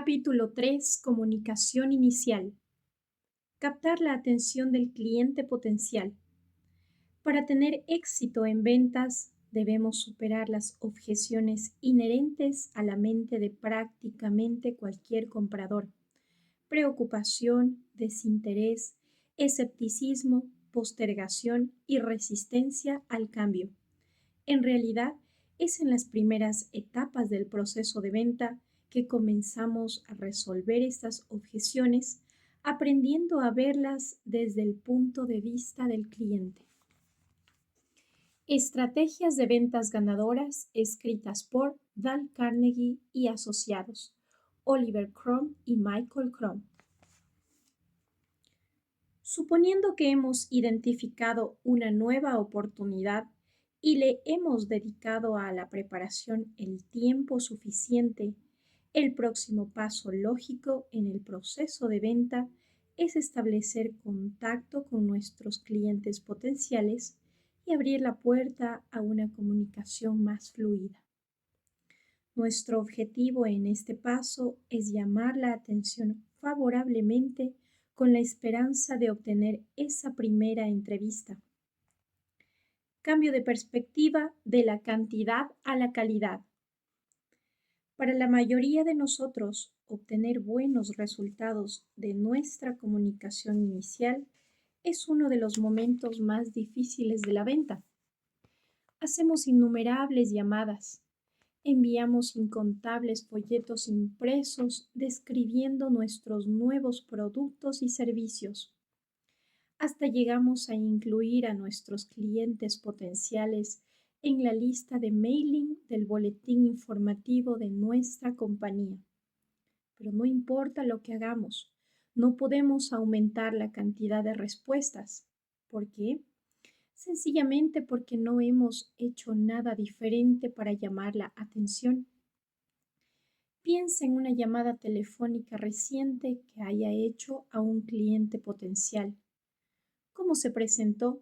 Capítulo 3. Comunicación inicial. Captar la atención del cliente potencial. Para tener éxito en ventas, debemos superar las objeciones inherentes a la mente de prácticamente cualquier comprador. Preocupación, desinterés, escepticismo, postergación y resistencia al cambio. En realidad, es en las primeras etapas del proceso de venta que comenzamos a resolver estas objeciones, aprendiendo a verlas desde el punto de vista del cliente. Estrategias de ventas ganadoras escritas por Dale Carnegie y asociados, Oliver Crumb y Michael Crumb. Suponiendo que hemos identificado una nueva oportunidad y le hemos dedicado a la preparación el tiempo suficiente, el próximo paso lógico en el proceso de venta es establecer contacto con nuestros clientes potenciales y abrir la puerta a una comunicación más fluida. Nuestro objetivo en este paso es llamar la atención favorablemente con la esperanza de obtener esa primera entrevista. Cambio de perspectiva de la cantidad a la calidad. Para la mayoría de nosotros, obtener buenos resultados de nuestra comunicación inicial es uno de los momentos más difíciles de la venta. Hacemos innumerables llamadas, enviamos incontables folletos impresos describiendo nuestros nuevos productos y servicios. Hasta llegamos a incluir a nuestros clientes potenciales en la lista de mailing del boletín informativo de nuestra compañía. Pero no importa lo que hagamos, no podemos aumentar la cantidad de respuestas. ¿Por qué? Sencillamente porque no hemos hecho nada diferente para llamar la atención. Piensa en una llamada telefónica reciente que haya hecho a un cliente potencial. ¿Cómo se presentó?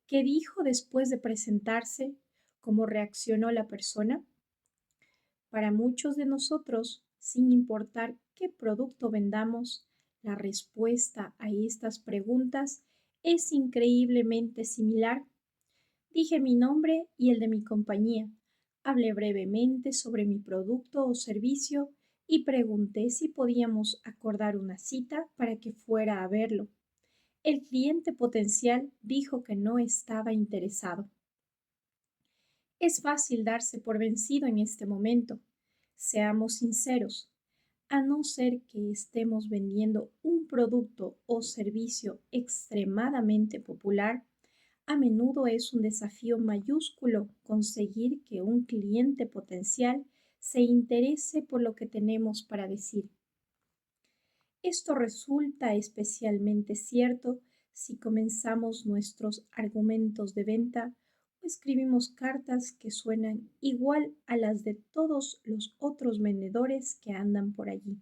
¿Qué dijo después de presentarse? ¿Cómo reaccionó la persona? Para muchos de nosotros, sin importar qué producto vendamos, la respuesta a estas preguntas es increíblemente similar. Dije mi nombre y el de mi compañía. Hablé brevemente sobre mi producto o servicio y pregunté si podíamos acordar una cita para que fuera a verlo. El cliente potencial dijo que no estaba interesado. Es fácil darse por vencido en este momento. Seamos sinceros, a no ser que estemos vendiendo un producto o servicio extremadamente popular, a menudo es un desafío mayúsculo conseguir que un cliente potencial se interese por lo que tenemos para decir. Esto resulta especialmente cierto si comenzamos nuestros argumentos de venta o escribimos cartas que suenan igual a las de todos los otros vendedores que andan por allí.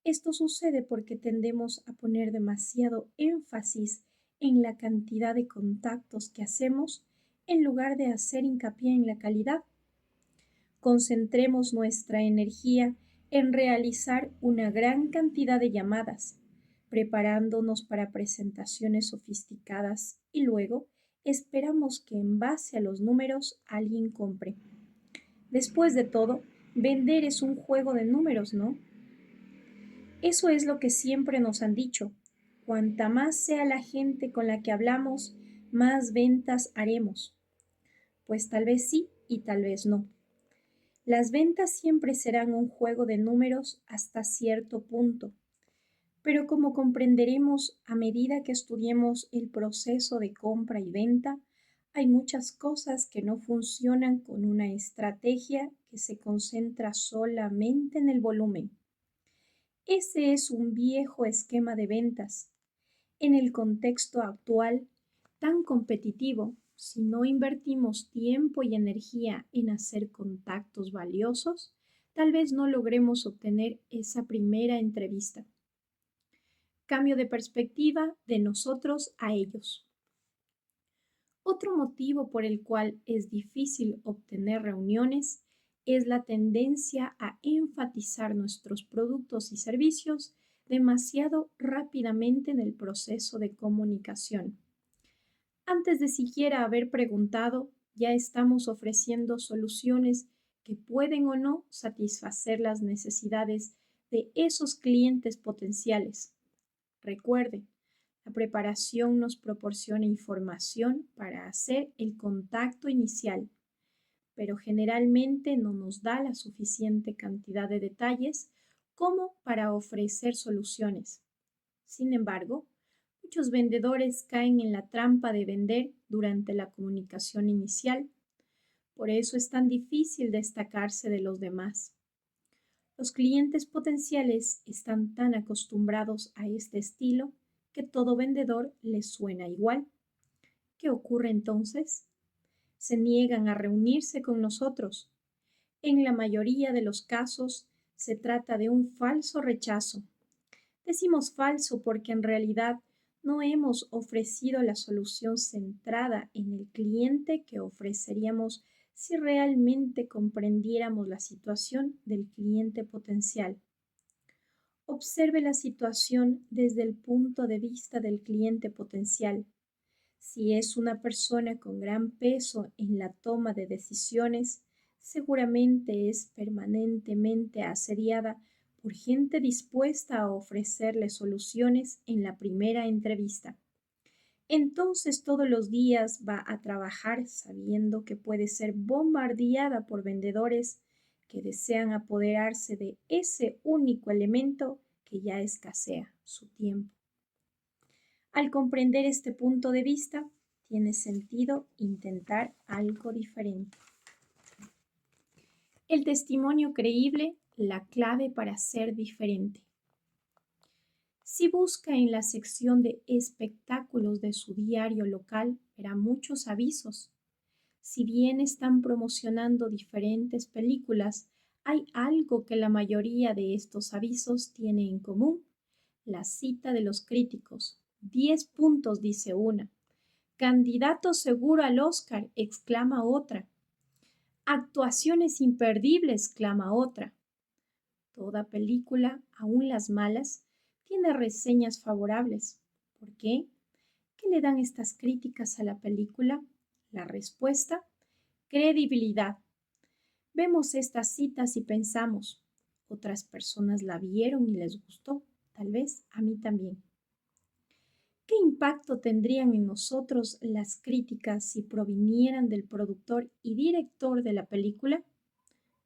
Esto sucede porque tendemos a poner demasiado énfasis en la cantidad de contactos que hacemos en lugar de hacer hincapié en la calidad. Concentremos nuestra energía en realizar una gran cantidad de llamadas, preparándonos para presentaciones sofisticadas y luego esperamos que en base a los números alguien compre. Después de todo, vender es un juego de números, ¿no? Eso es lo que siempre nos han dicho. Cuanta más sea la gente con la que hablamos, más ventas haremos. Pues tal vez sí y tal vez no. Las ventas siempre serán un juego de números hasta cierto punto, pero como comprenderemos a medida que estudiemos el proceso de compra y venta, hay muchas cosas que no funcionan con una estrategia que se concentra solamente en el volumen. Ese es un viejo esquema de ventas. En el contexto actual, tan competitivo, si no invertimos tiempo y energía en hacer contactos valiosos, tal vez no logremos obtener esa primera entrevista. Cambio de perspectiva de nosotros a ellos. Otro motivo por el cual es difícil obtener reuniones es la tendencia a enfatizar nuestros productos y servicios demasiado rápidamente en el proceso de comunicación. Antes de siquiera haber preguntado, ya estamos ofreciendo soluciones que pueden o no satisfacer las necesidades de esos clientes potenciales. Recuerde, la preparación nos proporciona información para hacer el contacto inicial, pero generalmente no nos da la suficiente cantidad de detalles como para ofrecer soluciones. Sin embargo, muchos vendedores caen en la trampa de vender durante la comunicación inicial. Por eso es tan difícil destacarse de los demás. Los clientes potenciales están tan acostumbrados a este estilo que todo vendedor les suena igual. ¿Qué ocurre entonces? Se niegan a reunirse con nosotros. En la mayoría de los casos se trata de un falso rechazo. Decimos falso porque en realidad no hemos ofrecido la solución centrada en el cliente que ofreceríamos si realmente comprendiéramos la situación del cliente potencial. Observe la situación desde el punto de vista del cliente potencial. Si es una persona con gran peso en la toma de decisiones, seguramente es permanentemente asediada por gente dispuesta a ofrecerle soluciones en la primera entrevista. Entonces todos los días va a trabajar sabiendo que puede ser bombardeada por vendedores que desean apoderarse de ese único elemento que ya escasea, su tiempo. Al comprender este punto de vista, tiene sentido intentar algo diferente. El testimonio creíble, la clave para ser diferente. Si busca en la sección de espectáculos de su diario local, verá muchos avisos. Si bien están promocionando diferentes películas, hay algo que la mayoría de estos avisos tiene en común. La cita de los críticos. 10 puntos, dice una. Candidato seguro al Oscar, exclama otra. Actuaciones imperdibles, clama otra. Toda película, aun las malas, tiene reseñas favorables. ¿Por qué? ¿Qué le dan estas críticas a la película? La respuesta, credibilidad. Vemos estas citas y pensamos, otras personas la vieron y les gustó, tal vez a mí también. ¿Qué impacto tendrían en nosotros las críticas si provinieran del productor y director de la película?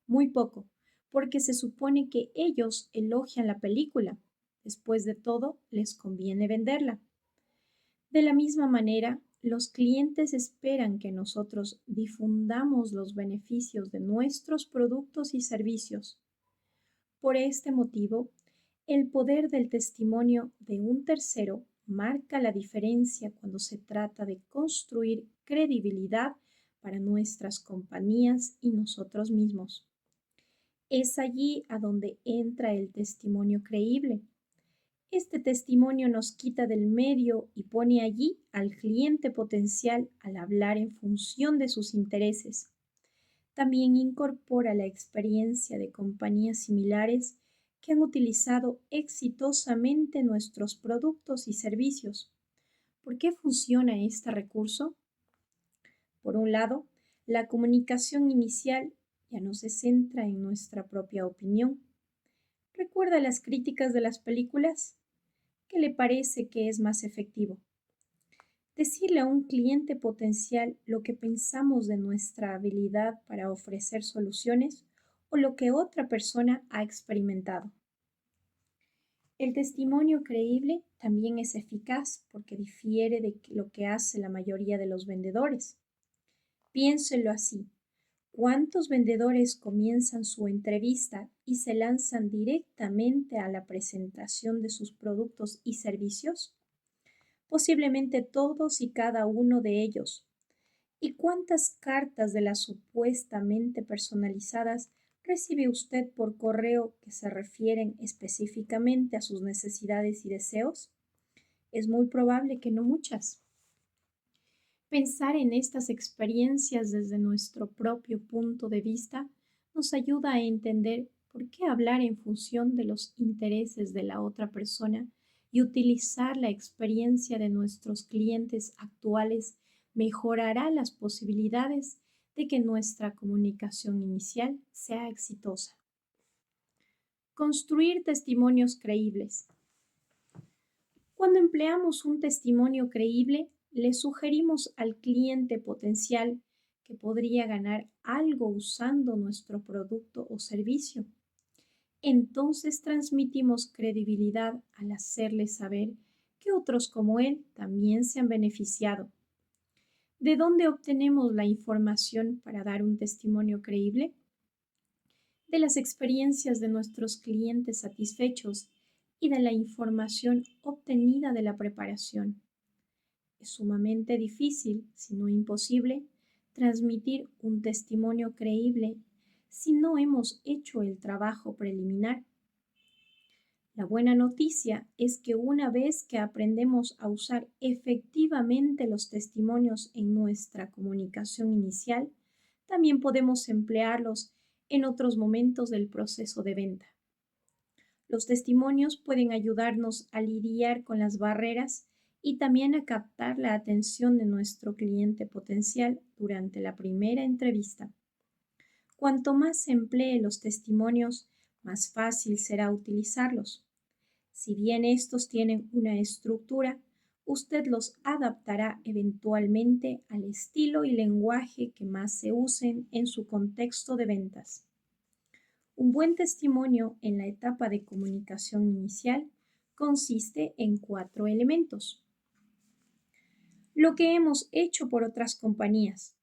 Muy poco, porque se supone que ellos elogian la película. Después de todo, les conviene venderla. De la misma manera, los clientes esperan que nosotros difundamos los beneficios de nuestros productos y servicios. Por este motivo, el poder del testimonio de un tercero marca la diferencia cuando se trata de construir credibilidad para nuestras compañías y nosotros mismos. Es allí a donde entra el testimonio creíble. Este testimonio nos quita del medio y pone allí al cliente potencial al hablar en función de sus intereses. También incorpora la experiencia de compañías similares que han utilizado exitosamente nuestros productos y servicios. ¿Por qué funciona este recurso? Por un lado, la comunicación inicial ya no se centra en nuestra propia opinión. ¿Recuerda las críticas de las películas? ¿Qué le parece que es más efectivo? Decirle a un cliente potencial lo que pensamos de nuestra habilidad para ofrecer soluciones o lo que otra persona ha experimentado. El testimonio creíble también es eficaz porque difiere de lo que hace la mayoría de los vendedores. Piénselo así. ¿Cuántos vendedores comienzan su entrevista y se lanzan directamente a la presentación de sus productos y servicios? Posiblemente todos y cada uno de ellos. ¿Y cuántas cartas de las supuestamente personalizadas recibe usted por correo que se refieren específicamente a sus necesidades y deseos? Es muy probable que no muchas. Pensar en estas experiencias desde nuestro propio punto de vista nos ayuda a entender por qué hablar en función de los intereses de la otra persona y utilizar la experiencia de nuestros clientes actuales mejorará las posibilidades de que nuestra comunicación inicial sea exitosa. Construir testimonios creíbles. Cuando empleamos un testimonio creíble, le sugerimos al cliente potencial que podría ganar algo usando nuestro producto o servicio. Entonces transmitimos credibilidad al hacerle saber que otros como él también se han beneficiado. ¿De dónde obtenemos la información para dar un testimonio creíble? De las experiencias de nuestros clientes satisfechos y de la información obtenida de la preparación. Es sumamente difícil, si no imposible, transmitir un testimonio creíble si no hemos hecho el trabajo preliminar. La buena noticia es que una vez que aprendemos a usar efectivamente los testimonios en nuestra comunicación inicial, también podemos emplearlos en otros momentos del proceso de venta. Los testimonios pueden ayudarnos a lidiar con las barreras y también a captar la atención de nuestro cliente potencial durante la primera entrevista. Cuanto más se emplee los testimonios, más fácil será utilizarlos. Si bien estos tienen una estructura, usted los adaptará eventualmente al estilo y lenguaje que más se usen en su contexto de ventas. Un buen testimonio en la etapa de comunicación inicial consiste en 4 elementos. Lo que hemos hecho por otras compañías.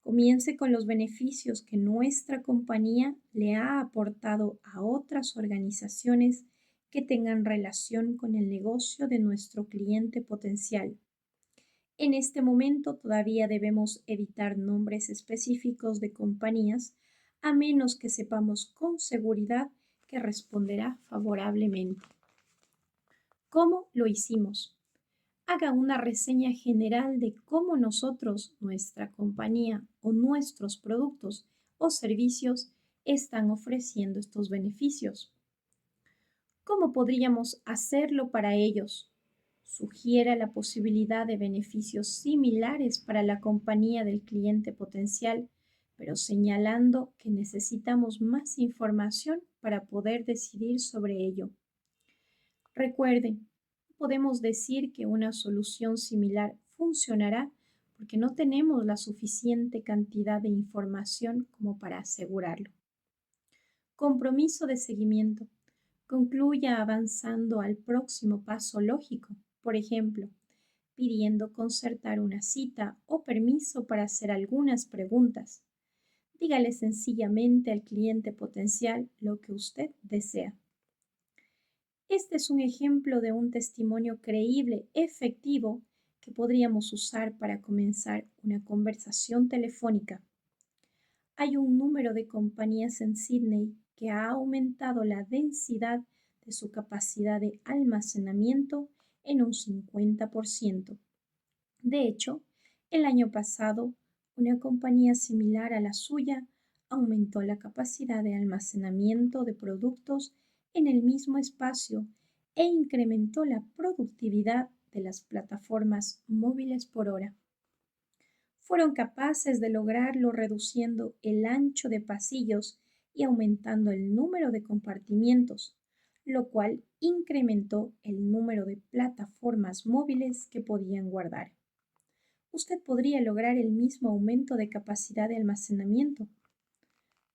Comience con los beneficios que nuestra compañía le ha aportado a otras organizaciones que tengan relación con el negocio de nuestro cliente potencial. En este momento todavía debemos evitar nombres específicos de compañías a menos que sepamos con seguridad que responderá favorablemente. ¿Cómo lo hicimos? Haga una reseña general de cómo nosotros, nuestra compañía o nuestros productos o servicios están ofreciendo estos beneficios. ¿Cómo podríamos hacerlo para ellos? Sugiera la posibilidad de beneficios similares para la compañía del cliente potencial, pero señalando que necesitamos más información para poder decidir sobre ello. Recuerden, podemos decir que una solución similar funcionará porque no tenemos la suficiente cantidad de información como para asegurarlo. Compromiso de seguimiento. Concluya avanzando al próximo paso lógico, por ejemplo, pidiendo concertar una cita o permiso para hacer algunas preguntas. Dígale sencillamente al cliente potencial lo que usted desea. Este es un ejemplo de un testimonio creíble, efectivo, que podríamos usar para comenzar una conversación telefónica. Hay un número de compañías en Sydney que ha aumentado la densidad de su capacidad de almacenamiento en un 50%. De hecho, el año pasado, una compañía similar a la suya aumentó la capacidad de almacenamiento de productos en el mismo espacio e incrementó la productividad de las plataformas móviles por hora. Fueron capaces de lograrlo reduciendo el ancho de pasillos y aumentando el número de compartimientos, lo cual incrementó el número de plataformas móviles que podían guardar. Usted podría lograr el mismo aumento de capacidad de almacenamiento.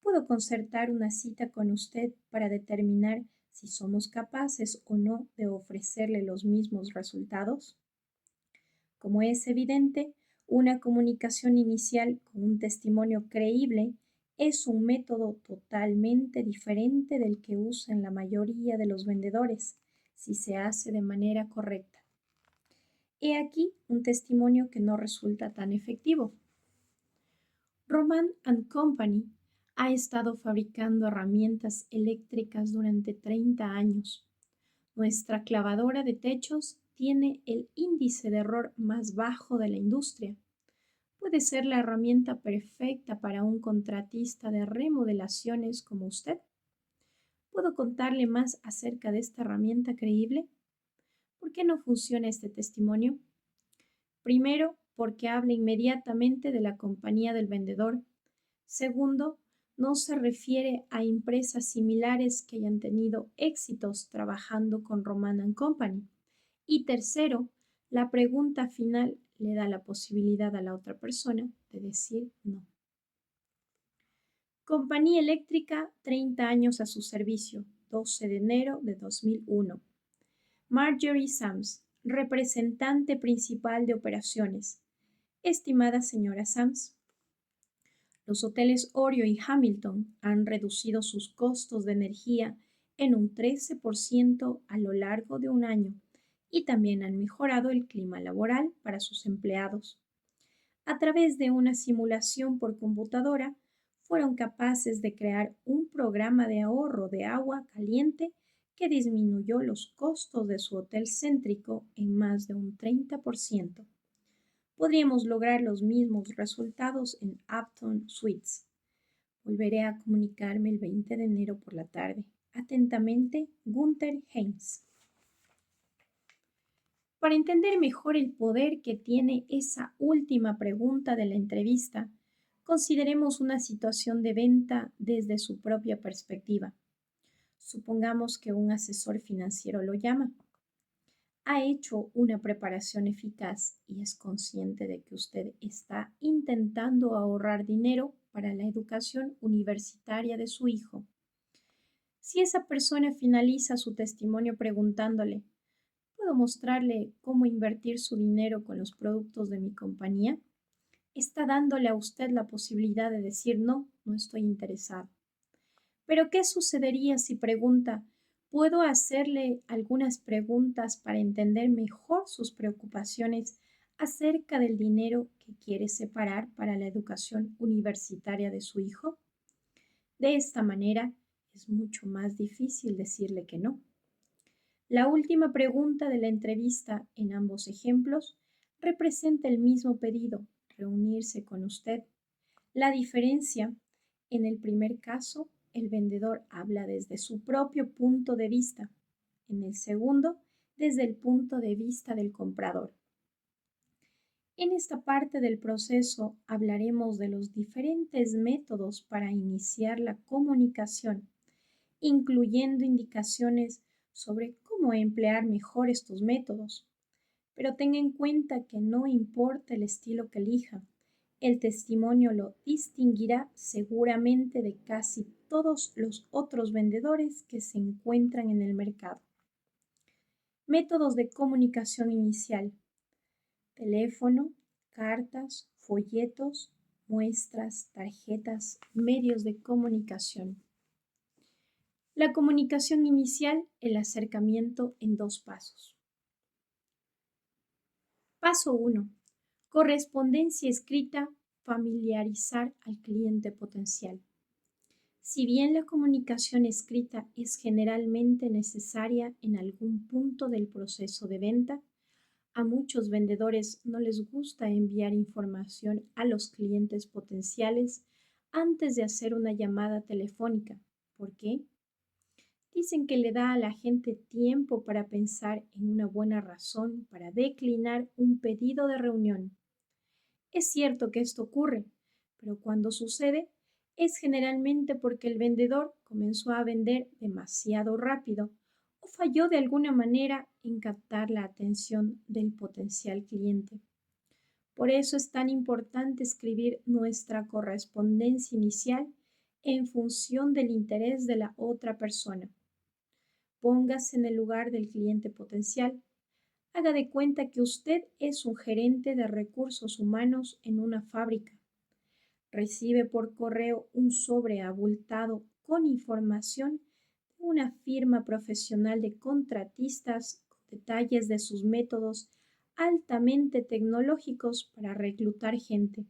¿Puedo concertar una cita con usted para determinar si somos capaces o no de ofrecerle los mismos resultados? Como es evidente, una comunicación inicial con un testimonio creíble es un método totalmente diferente del que usan la mayoría de los vendedores si se hace de manera correcta. He aquí un testimonio que no resulta tan efectivo. Roman & Company ha estado fabricando herramientas eléctricas durante 30 años. Nuestra clavadora de techos tiene el índice de error más bajo de la industria. Puede puede ser la herramienta perfecta para un contratista de remodelaciones como usted. ¿Puedo contarle más acerca de esta herramienta creíble? ¿Por qué no funciona este testimonio? Primero, porque habla inmediatamente de la compañía del vendedor. Segundo, no se refiere a empresas similares que hayan tenido éxitos trabajando con Roman Company. Y tercero, la pregunta final le da la posibilidad a la otra persona de decir no. Compañía eléctrica, 30 años a su servicio, 12 de enero de 2001. Marjorie Sams, representante principal de operaciones. Estimada señora Sams, los hoteles Oreo y Hamilton han reducido sus costos de energía en un 13% a lo largo de un año y también han mejorado el clima laboral para sus empleados. A través de una simulación por computadora, fueron capaces de crear un programa de ahorro de agua caliente que disminuyó los costos de su hotel céntrico en más de un 30%. Podríamos lograr los mismos resultados en Upton Suites. Volveré a comunicarme el 20 de enero por la tarde. Atentamente, Gunther Heinz. Para entender mejor el poder que tiene esa última pregunta de la entrevista, consideremos una situación de venta desde su propia perspectiva. Supongamos que un asesor financiero lo llama. Ha hecho una preparación eficaz y es consciente de que usted está intentando ahorrar dinero para la educación universitaria de su hijo. Si esa persona finaliza su testimonio preguntándole, ¿puedo mostrarle cómo invertir su dinero con los productos de mi compañía? Está dándole a usted la posibilidad de decir no, no estoy interesado. Pero ¿qué sucedería si pregunta, ¿puedo hacerle algunas preguntas para entender mejor sus preocupaciones acerca del dinero que quiere separar para la educación universitaria de su hijo? De esta manera, es mucho más difícil decirle que no. La última pregunta de la entrevista en ambos ejemplos representa el mismo pedido, reunirse con usted. La diferencia, en el primer caso, el vendedor habla desde su propio punto de vista. En el segundo, desde el punto de vista del comprador. En esta parte del proceso hablaremos de los diferentes métodos para iniciar la comunicación, incluyendo indicaciones sobre cómo emplear mejor estos métodos. Pero tenga en cuenta que no importa el estilo que elija, el testimonio lo distinguirá seguramente de casi todos los otros vendedores que se encuentran en el mercado. Métodos de comunicación inicial: teléfono, cartas, folletos, muestras, tarjetas, medios de comunicación. La comunicación inicial, el acercamiento en 2 pasos. Paso 1. Correspondencia escrita, familiarizar al cliente potencial. Si bien la comunicación escrita es generalmente necesaria en algún punto del proceso de venta, a muchos vendedores no les gusta enviar información a los clientes potenciales antes de hacer una llamada telefónica. ¿Por qué? Dicen que le da a la gente tiempo para pensar en una buena razón para declinar un pedido de reunión. Es cierto que esto ocurre, pero cuando sucede es generalmente porque el vendedor comenzó a vender demasiado rápido o falló de alguna manera en captar la atención del potencial cliente. Por eso es tan importante escribir nuestra correspondencia inicial en función del interés de la otra persona. Póngase en el lugar del cliente potencial. Haga de cuenta que usted es un gerente de recursos humanos en una fábrica. Recibe por correo un sobre abultado con información de una firma profesional de contratistas con detalles de sus métodos altamente tecnológicos para reclutar gente.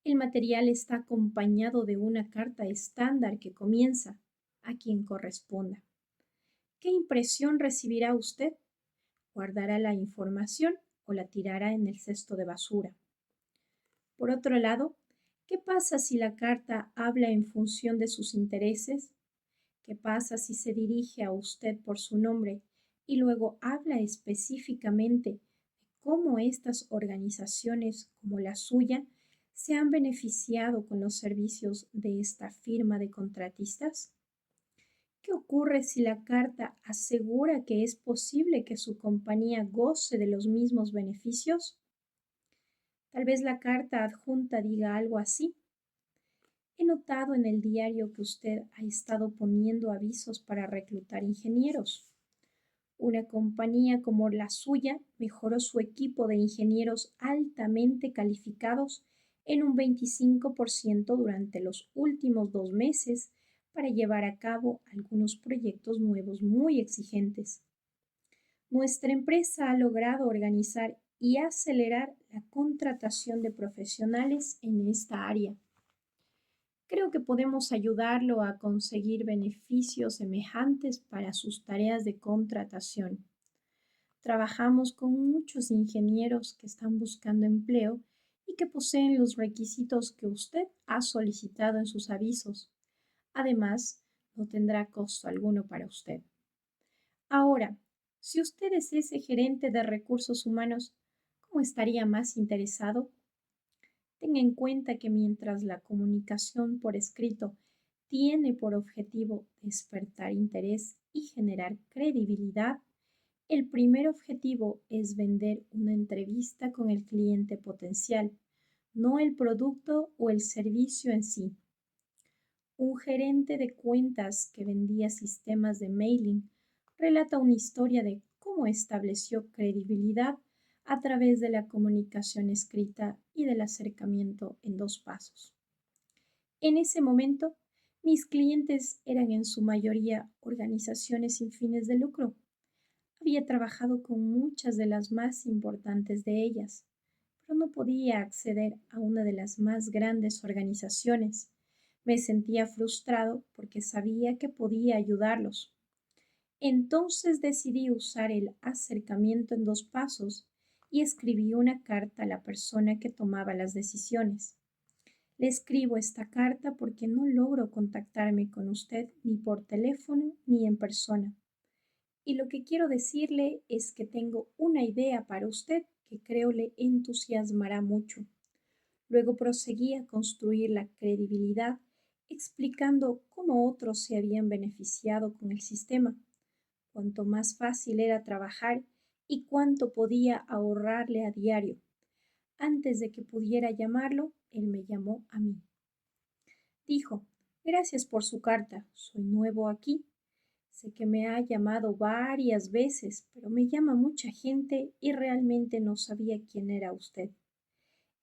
El material está acompañado de una carta estándar que comienza a quien corresponda. ¿Qué impresión recibirá usted? ¿Guardará la información o la tirará en el cesto de basura? Por otro lado, ¿qué pasa si la carta habla en función de sus intereses? ¿Qué pasa si se dirige a usted por su nombre y luego habla específicamente de cómo estas organizaciones como la suya se han beneficiado con los servicios de esta firma de contratistas? ¿Qué ocurre si la carta asegura que es posible que su compañía goce de los mismos beneficios? Tal vez la carta adjunta diga algo así. He notado en el diario que usted ha estado poniendo avisos para reclutar ingenieros. Una compañía como la suya mejoró su equipo de ingenieros altamente calificados en un 25% durante los últimos 2 meses para llevar a cabo algunos proyectos nuevos muy exigentes. Nuestra empresa ha logrado organizar y acelerar la contratación de profesionales en esta área. Creo que podemos ayudarlo a conseguir beneficios semejantes para sus tareas de contratación. Trabajamos con muchos ingenieros que están buscando empleo y que poseen los requisitos que usted ha solicitado en sus avisos. Además, no tendrá costo alguno para usted. Ahora, si usted es ese gerente de recursos humanos, ¿cómo estaría más interesado? Tenga en cuenta que mientras la comunicación por escrito tiene por objetivo despertar interés y generar credibilidad, el primer objetivo es vender una entrevista con el cliente potencial, no el producto o el servicio en sí. Un gerente de cuentas que vendía sistemas de mailing relata una historia de cómo estableció credibilidad a través de la comunicación escrita y del acercamiento en 2 pasos. En ese momento, mis clientes eran en su mayoría organizaciones sin fines de lucro. Había trabajado con muchas de las más importantes de ellas, pero no podía acceder a una de las más grandes organizaciones. Me sentía frustrado porque sabía que podía ayudarlos. Entonces decidí usar el acercamiento en 2 pasos y escribí una carta a la persona que tomaba las decisiones. Le escribo esta carta porque no logro contactarme con usted ni por teléfono ni en persona. Y lo que quiero decirle es que tengo una idea para usted que creo le entusiasmará mucho. Luego proseguí a construir la credibilidad, explicando cómo otros se habían beneficiado con el sistema, cuánto más fácil era trabajar y cuánto podía ahorrarle a diario. Antes de que pudiera llamarlo, él me llamó a mí. Dijo: «Gracias por su carta. Soy nuevo aquí. Sé que me ha llamado varias veces, pero me llama mucha gente y realmente no sabía quién era usted.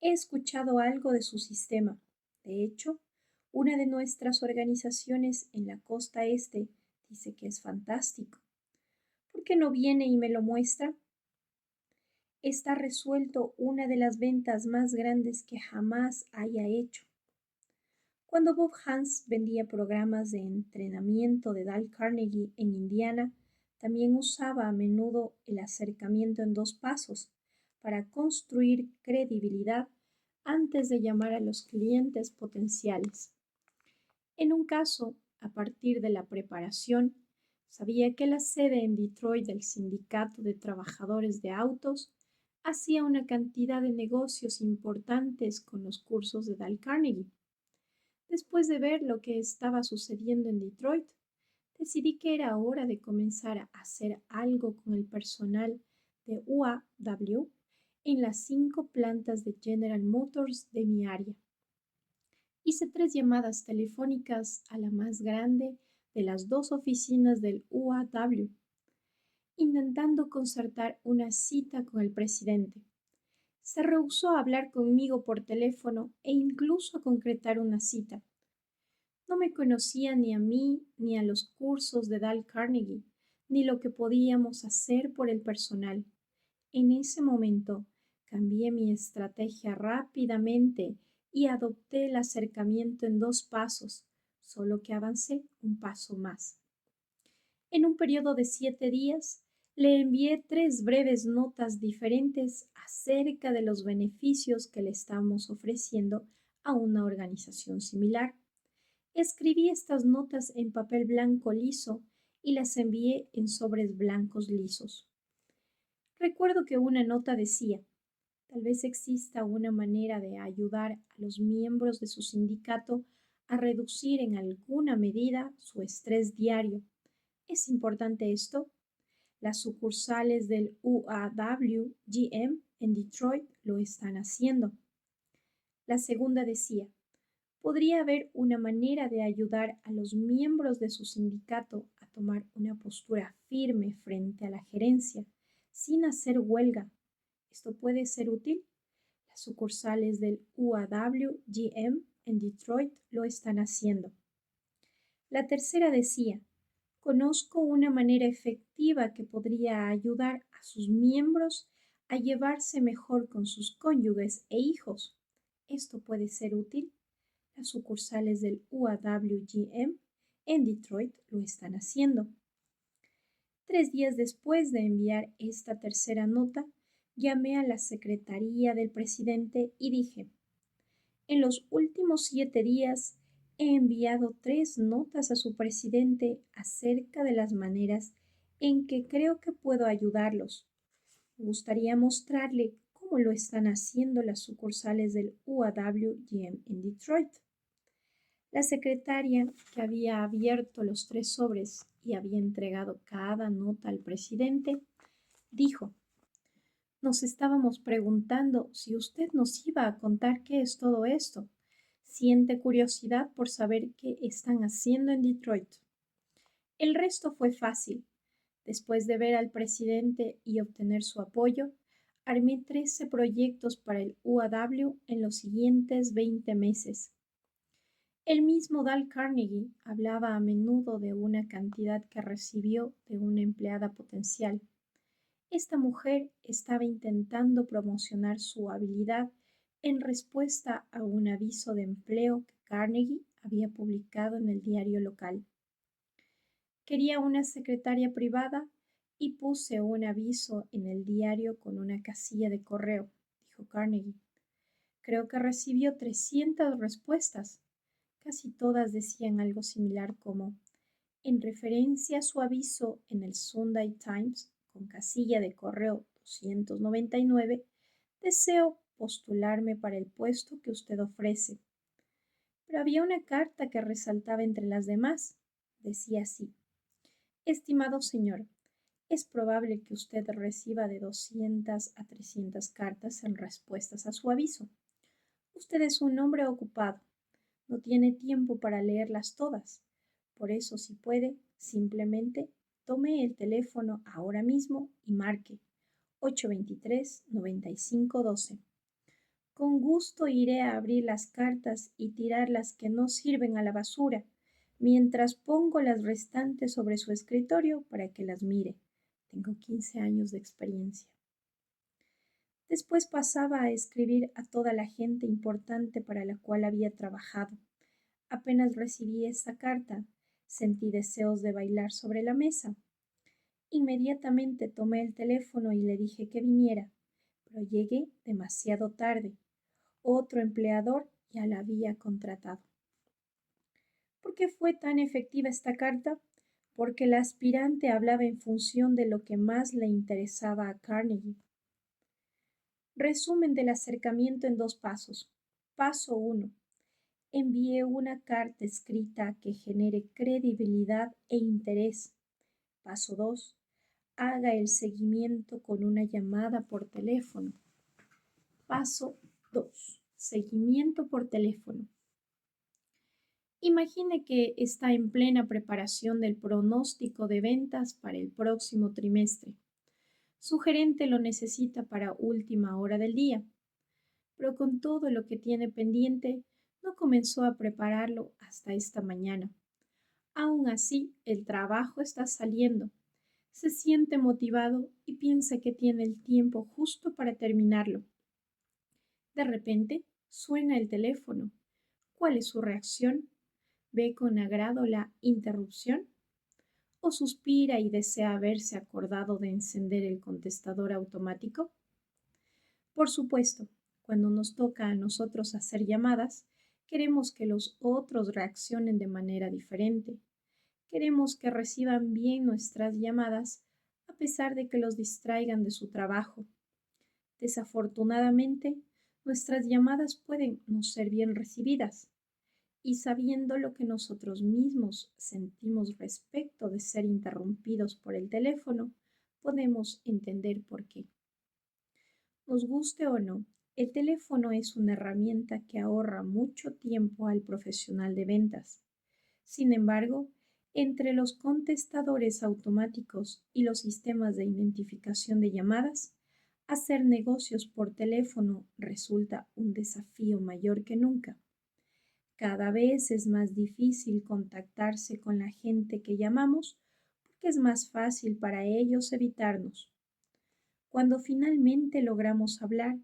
He escuchado algo de su sistema. De hecho, una de nuestras organizaciones en la costa este dice que es fantástico. ¿Por qué no viene y me lo muestra? Está resuelto una de las ventas más grandes que jamás haya hecho». Cuando Bob Hans vendía programas de entrenamiento de Dale Carnegie en Indiana, también usaba a menudo el acercamiento en 2 pasos para construir credibilidad antes de llamar a los clientes potenciales. En un caso, a partir de la preparación, sabía que la sede en Detroit del Sindicato de Trabajadores de Autos hacía una cantidad de negocios importantes con los cursos de Dale Carnegie. Después de ver lo que estaba sucediendo en Detroit, decidí que era hora de comenzar a hacer algo con el personal de UAW en las 5 plantas de General Motors de mi área. Hice 3 llamadas telefónicas a la más grande de las 2 oficinas del UAW, intentando concertar una cita con el presidente. Se rehusó a hablar conmigo por teléfono e incluso a concretar una cita. No me conocía ni a mí, ni a los cursos de Dale Carnegie, ni lo que podíamos hacer por el personal. En ese momento cambié mi estrategia rápidamente y adopté el acercamiento en 2 pasos, solo que avancé un paso más. En un periodo de 7 días, Le envié 3 breves notas diferentes acerca de los beneficios que le estamos ofreciendo a una organización similar. Escribí estas notas en papel blanco liso y las envié en sobres blancos lisos. Recuerdo que una nota decía: tal vez exista una manera de ayudar a los miembros de su sindicato a reducir en alguna medida su estrés diario. ¿Es importante esto? Las sucursales del UAW GM en Detroit lo están haciendo. La segunda decía: podría haber una manera de ayudar a los miembros de su sindicato a tomar una postura firme frente a la gerencia, sin hacer huelga. ¿Esto puede ser útil? Las sucursales del UAW GM en Detroit lo están haciendo. La tercera decía: conozco una manera efectiva que podría ayudar a sus miembros a llevarse mejor con sus cónyuges e hijos. ¿Esto puede ser útil? Las sucursales del UAW GM en Detroit lo están haciendo. 3 días después de enviar esta tercera nota, llamé a la secretaría del presidente y dije: en los últimos 7 días he enviado 3 notas a su presidente acerca de las maneras en que creo que puedo ayudarlos. Me gustaría mostrarle cómo lo están haciendo las sucursales del UAW GM en Detroit. La secretaria, que había abierto los 3 sobres y había entregado cada nota al presidente, dijo: nos estábamos preguntando si usted nos iba a contar qué es todo esto. ¿Siente curiosidad por saber qué están haciendo en Detroit? El resto fue fácil. Después de ver al presidente y obtener su apoyo, armé 13 proyectos para el UAW en los siguientes 20 meses. El mismo Dale Carnegie hablaba a menudo de una cantidad que recibió de una empleada potencial. Esta mujer estaba intentando promocionar su habilidad en respuesta a un aviso de empleo que Carnegie había publicado en el diario local. Quería una secretaria privada y puse un aviso en el diario con una casilla de correo, dijo Carnegie. Creo que recibió 300 respuestas. Casi todas decían algo similar como: en referencia a su aviso en el Sunday Times con casilla de correo 299, deseo postularme para el puesto que usted ofrece. Pero había una carta que resaltaba entre las demás. Decía así: estimado señor, es probable que usted reciba de 200 a 300 cartas en respuestas a su aviso. Usted es un hombre ocupado. No tiene tiempo para leerlas todas. Por eso, si puede, simplemente tome el teléfono ahora mismo y marque 823-9512. Con gusto iré a abrir las cartas y tirar las que no sirven a la basura, mientras pongo las restantes sobre su escritorio para que las mire. Tengo 15 años de experiencia. Después pasaba a escribir a toda la gente importante para la cual había trabajado. Apenas recibí esta carta, sentí deseos de bailar sobre la mesa. Inmediatamente tomé el teléfono y le dije que viniera, pero llegué demasiado tarde. Otro empleador ya la había contratado. ¿Por qué fue tan efectiva esta carta? Porque la aspirante hablaba en función de lo que más le interesaba a Carnegie. Resumen del acercamiento en 2 pasos. Paso 1. Envíe una carta escrita que genere credibilidad e interés. Paso 2. Haga el seguimiento con una llamada por teléfono. Paso 2. Seguimiento por teléfono. Imagine que está en plena preparación del pronóstico de ventas para el próximo trimestre. Su gerente lo necesita para última hora del día, pero con todo lo que tiene pendiente, no comenzó a prepararlo hasta esta mañana. Aún así, el trabajo está saliendo. Se siente motivado y piensa que tiene el tiempo justo para terminarlo. De repente, suena el teléfono. ¿Cuál es su reacción? ¿Ve con agrado la interrupción? o suspira y desea haberse acordado de encender el contestador automático? Por supuesto, cuando nos toca a nosotros hacer llamadas, queremos que los otros reaccionen de manera diferente. Queremos que reciban bien nuestras llamadas a pesar de que los distraigan de su trabajo. Desafortunadamente, nuestras llamadas pueden no ser bien recibidas y sabiendo lo que nosotros mismos sentimos respecto de ser interrumpidos por el teléfono, podemos entender por qué. Nos guste o no, el teléfono es una herramienta que ahorra mucho tiempo al profesional de ventas. Sin embargo, entre los contestadores automáticos y los sistemas de identificación de llamadas, hacer negocios por teléfono resulta un desafío mayor que nunca. Cada vez es más difícil contactarse con la gente que llamamos porque es más fácil para ellos evitarnos. Cuando finalmente logramos hablar,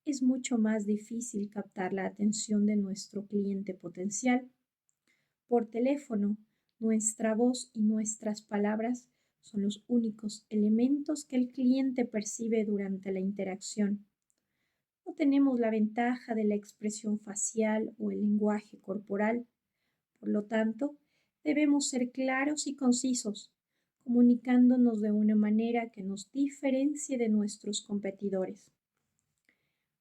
es mucho más difícil captar la atención de nuestro cliente potencial. Por teléfono, nuestra voz y nuestras palabras son los únicos elementos que el cliente percibe durante la interacción. No tenemos la ventaja de la expresión facial o el lenguaje corporal. Por lo tanto, debemos ser claros y concisos, comunicándonos de una manera que nos diferencie de nuestros competidores.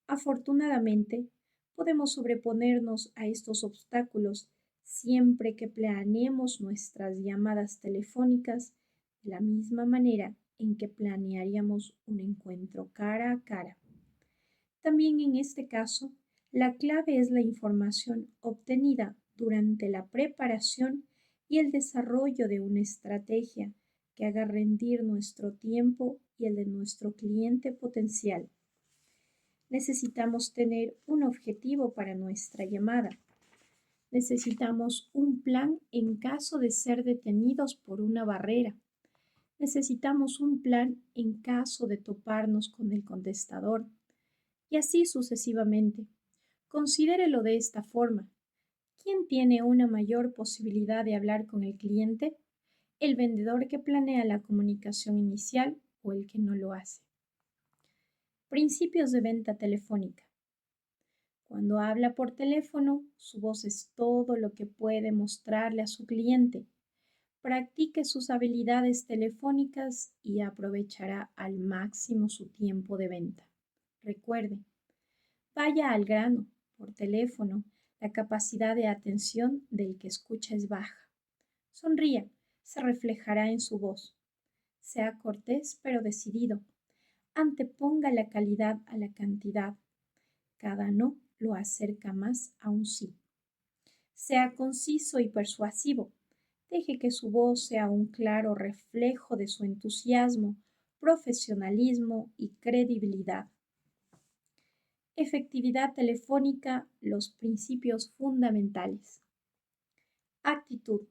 Afortunadamente, podemos sobreponernos a estos obstáculos siempre que planeemos nuestras llamadas telefónicas de la misma manera en que planearíamos un encuentro cara a cara. También en este caso, la clave es la información obtenida durante la preparación y el desarrollo de una estrategia que haga rendir nuestro tiempo y el de nuestro cliente potencial. Necesitamos tener un objetivo para nuestra llamada. Necesitamos un plan en caso de ser detenidos por una barrera. Necesitamos un plan en caso de toparnos con el contestador. Y así sucesivamente. Considérelo de esta forma. ¿Quién tiene una mayor posibilidad de hablar con el cliente? ¿El vendedor que planea la comunicación inicial o el que no lo hace? Principios de venta telefónica. Cuando habla por teléfono, su voz es todo lo que puede mostrarle a su cliente. Practique sus habilidades telefónicas y aprovechará al máximo su tiempo de venta. Recuerde, vaya al grano. Por teléfono, la capacidad de atención del que escucha es baja. Sonría, se reflejará en su voz. Sea cortés pero decidido. Anteponga la calidad a la cantidad. Cada no lo acerca más a un sí. Sea conciso y persuasivo. Deje que su voz sea un claro reflejo de su entusiasmo, profesionalismo y credibilidad. Efectividad telefónica, los principios fundamentales. Actitud.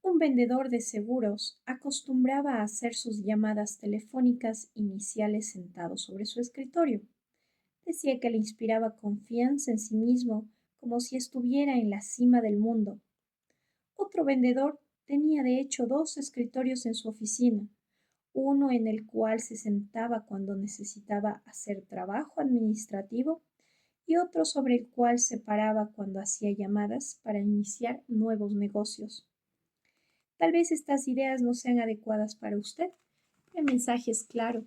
Un vendedor de seguros acostumbraba a hacer sus llamadas telefónicas iniciales sentado sobre su escritorio. Decía que le inspiraba confianza en sí mismo, como si estuviera en la cima del mundo. Otro vendedor tenía de hecho dos escritorios en su oficina, uno en el cual se sentaba cuando necesitaba hacer trabajo administrativo y otro sobre el cual se paraba cuando hacía llamadas para iniciar nuevos negocios. Tal vez estas ideas no sean adecuadas para usted. El mensaje es claro.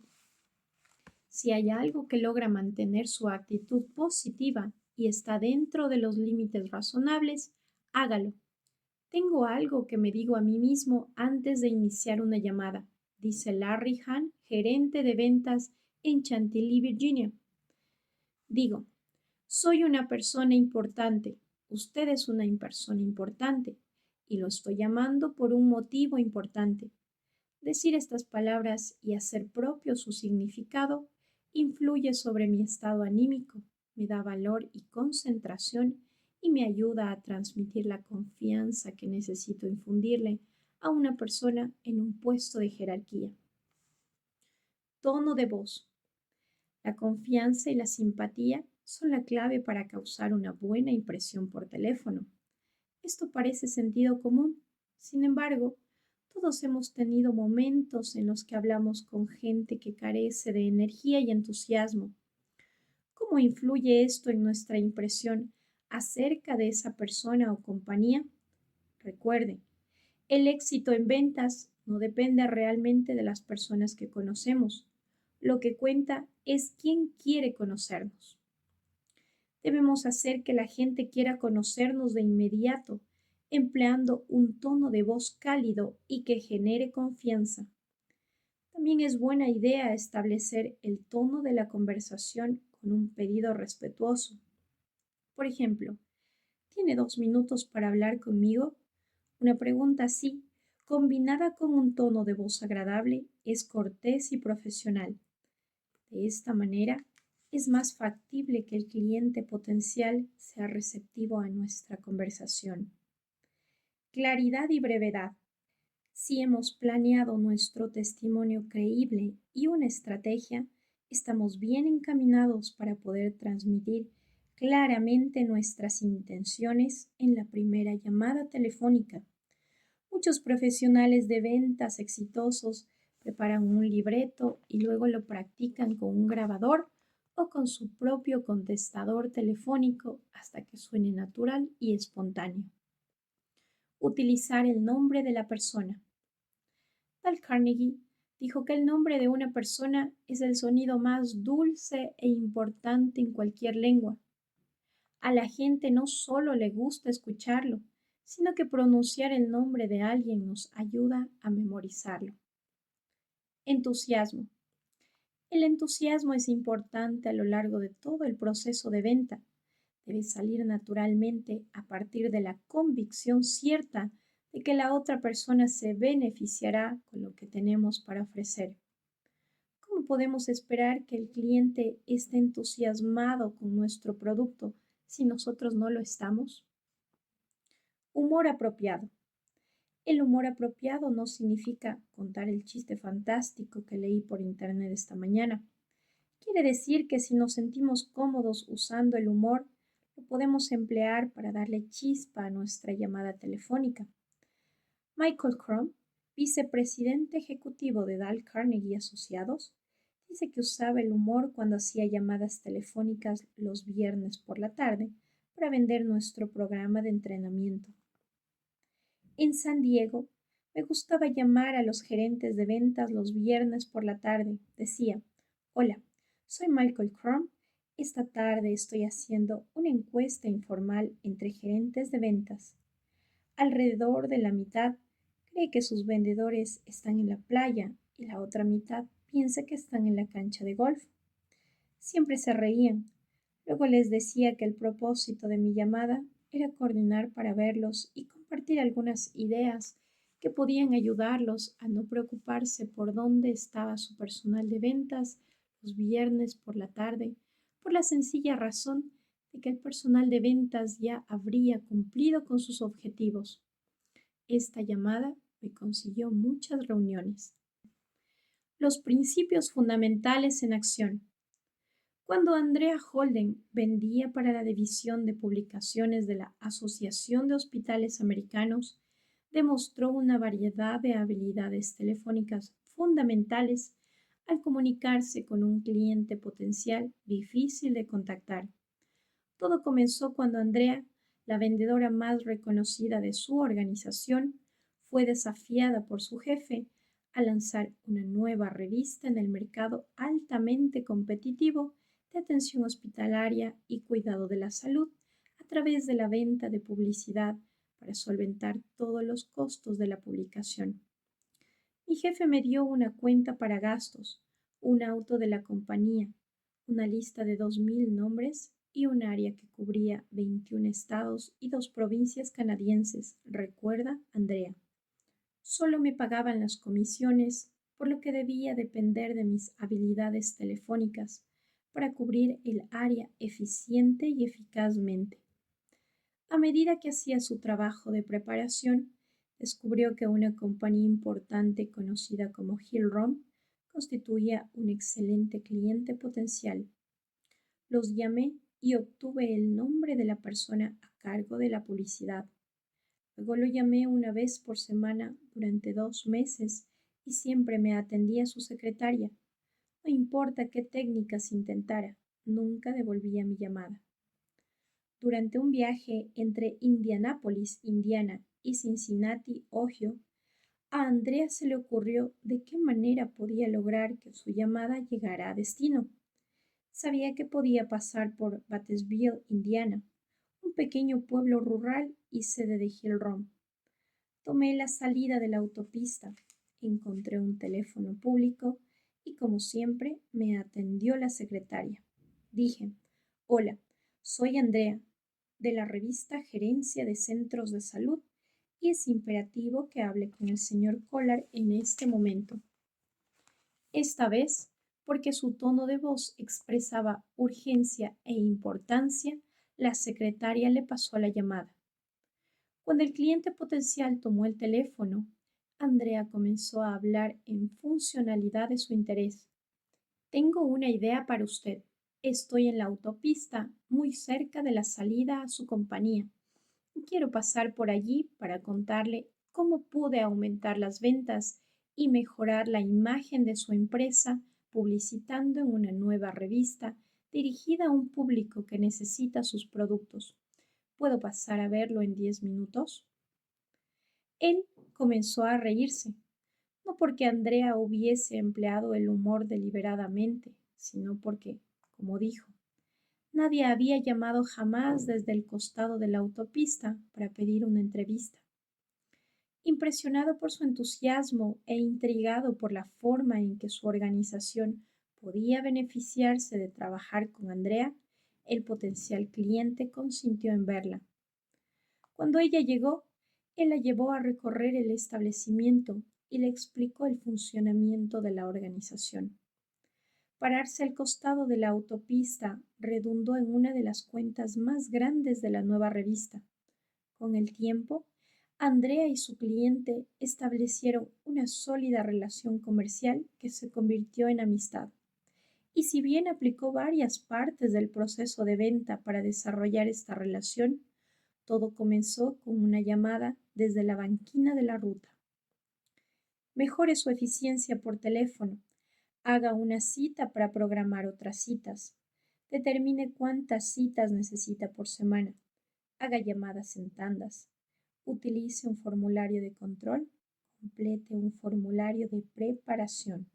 Si hay algo que logra mantener su actitud positiva y está dentro de los límites razonables, hágalo. Tengo algo que me digo a mí mismo antes de iniciar una llamada, dice Larry Hahn, gerente de ventas en Chantilly, Virginia. Digo, soy una persona importante, usted es una persona importante y lo estoy llamando por un motivo importante. Decir estas palabras y hacer propio su significado influye sobre mi estado anímico, me da valor y concentración y me ayuda a transmitir la confianza que necesito infundirle a una persona en un puesto de jerarquía. Tono de voz. La confianza y la simpatía son la clave para causar una buena impresión por teléfono. Esto parece sentido común, Sin embargo, todos hemos tenido momentos en los que hablamos con gente que carece de energía y entusiasmo. ¿Cómo influye esto en nuestra impresión acerca de esa persona o compañía? Recuerde, el éxito en ventas no depende realmente de las personas que conocemos. Lo que cuenta es quién quiere conocernos. Debemos hacer que la gente quiera conocernos de inmediato, empleando un tono de voz cálido y que genere confianza. También es buena idea establecer el tono de la conversación con un pedido respetuoso. Por ejemplo, ¿tiene 2 minutos para hablar conmigo? Una pregunta así, combinada con un tono de voz agradable, es cortés y profesional. De esta manera, es más factible que el cliente potencial sea receptivo a nuestra conversación. Claridad y brevedad. Si hemos planeado nuestro testimonio creíble y una estrategia, estamos bien encaminados para poder transmitir claramente nuestras intenciones en la primera llamada telefónica. Muchos profesionales de ventas exitosos preparan un libreto y luego lo practican con un grabador o con su propio contestador telefónico hasta que suene natural y espontáneo. Utilizar el nombre de la persona. Dale Carnegie dijo que el nombre de una persona es el sonido más dulce e importante en cualquier lengua. A la gente no solo le gusta escucharlo, sino que pronunciar el nombre de alguien nos ayuda a memorizarlo. Entusiasmo. El entusiasmo es importante a lo largo de todo el proceso de venta. Debe salir naturalmente a partir de la convicción cierta de que la otra persona se beneficiará con lo que tenemos para ofrecer. ¿Cómo podemos esperar que el cliente esté entusiasmado con nuestro producto si nosotros no lo estamos? Humor apropiado. El humor apropiado no significa contar el chiste fantástico que leí por internet esta mañana. Quiere decir que si nos sentimos cómodos usando el humor, lo podemos emplear para darle chispa a nuestra llamada telefónica. Michael Crum, vicepresidente ejecutivo de Dale Carnegie Asociados, dice que usaba el humor cuando hacía llamadas telefónicas los viernes por la tarde para vender nuestro programa de entrenamiento. En San Diego, me gustaba llamar a los gerentes de ventas los viernes por la tarde. Decía, hola, soy Michael Crum. Esta tarde estoy haciendo una encuesta informal entre gerentes de ventas. Alrededor de la mitad cree que sus vendedores están en la playa y la otra mitad piensa que están en la cancha de golf. Siempre se reían. Luego les decía que el propósito de mi llamada era coordinar para verlos y compartir algunas ideas que podían ayudarlos a no preocuparse por dónde estaba su personal de ventas los viernes por la tarde, por la sencilla razón de que el personal de ventas ya habría cumplido con sus objetivos. Esta llamada me consiguió muchas reuniones. Los principios fundamentales en acción. Cuando Andrea Holden vendía para la división de publicaciones de la Asociación de Hospitales Americanos, demostró una variedad de habilidades telefónicas fundamentales al comunicarse con un cliente potencial difícil de contactar. Todo comenzó cuando Andrea, la vendedora más reconocida de su organización, fue desafiada por su jefe a lanzar una nueva revista en el mercado altamente competitivo de atención hospitalaria y cuidado de la salud a través de la venta de publicidad para solventar todos los costos de la publicación. Mi jefe me dio una cuenta para gastos, un auto de la compañía, una lista de 2.000 nombres y un área que cubría 21 estados y 2 provincias canadienses, recuerda Andrea. Solo me pagaban las comisiones, por lo que debía depender de mis habilidades telefónicas para cubrir el área eficiente y eficazmente. A medida que hacía su trabajo de preparación, descubrió que una compañía importante conocida como Hillrom constituía un excelente cliente potencial. Los llamé y obtuve el nombre de la persona a cargo de la publicidad. Luego lo llamé una vez por semana durante 2 meses y siempre me atendía su secretaria. No importa qué técnicas intentara, nunca devolvía mi llamada. Durante un viaje entre Indianápolis, Indiana, y Cincinnati, Ohio, a Andrea se le ocurrió de qué manera podía lograr que su llamada llegara a destino. Sabía que podía pasar por Batesville, Indiana, un pequeño pueblo rural y sede de Hill Rom. Tomé la salida de la autopista, encontré un teléfono público y, como siempre, me atendió la secretaria. Dije: «Hola, soy Andrea, de la revista Gerencia de Centros de Salud, y es imperativo que hable con el señor Collard en este momento». Esta vez, porque su tono de voz expresaba urgencia e importancia, la secretaria le pasó la llamada. Cuando el cliente potencial tomó el teléfono, Andrea comenzó a hablar en funcionalidad de su interés. «Tengo una idea para usted. Estoy en la autopista, muy cerca de la salida a su compañía. Quiero pasar por allí para contarle cómo pude aumentar las ventas y mejorar la imagen de su empresa publicitando en una nueva revista dirigida a un público que necesita sus productos. ¿Puedo pasar a verlo en 10 minutos?» Él comenzó a reírse, no porque Andrea hubiese empleado el humor deliberadamente, sino porque, como dijo, nadie había llamado jamás desde el costado de la autopista para pedir una entrevista. Impresionado por su entusiasmo e intrigado por la forma en que su organización podía beneficiarse de trabajar con Andrea, el potencial cliente consintió en verla. Cuando ella llegó, él la llevó a recorrer el establecimiento y le explicó el funcionamiento de la organización. Pararse al costado de la autopista redundó en una de las cuentas más grandes de la nueva revista. Con el tiempo, Andrea y su cliente establecieron una sólida relación comercial que se convirtió en amistad. Y si bien aplicó varias partes del proceso de venta para desarrollar esta relación, todo comenzó con una llamada desde la banquina de la ruta. Mejore su eficiencia por teléfono. Haga una cita para programar otras citas. Determine cuántas citas necesita por semana. Haga llamadas en tandas. Utilice un formulario de control. Complete un formulario de preparación.